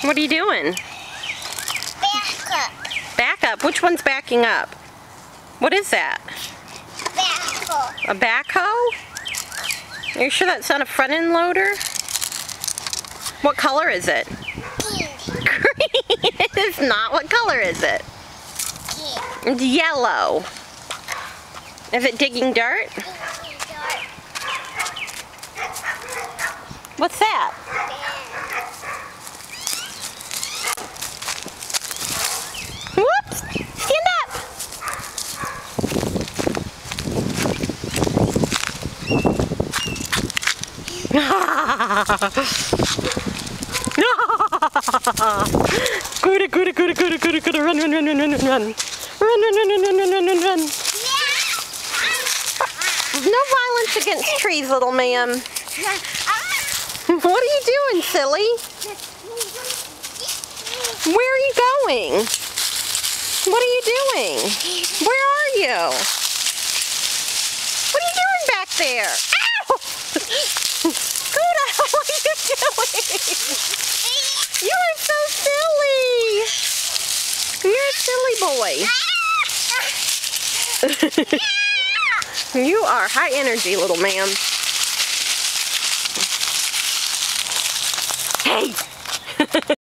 What are you doing? Back up. Back up? Which one's backing up? What is that? Backhoe. A backhoe? Are you sure that's not a front end loader? What color is it? Pink. Green. It is not. What color is it? Yeah. It's yellow. Is it digging dirt? What's that? Whoops! Stand up! Good, good, good, good, good, good. Run, run, run, run, run, run, run. Run, run, run, run, run, run, run, run. No violence against trees, little ma'am. What are you doing, silly? Where are you going? What are you doing? Where are you? What are you doing back there? Ow! Scooter, what are you doing? You are so silly. You're a silly boy. You are high energy, little ma'am. Hey!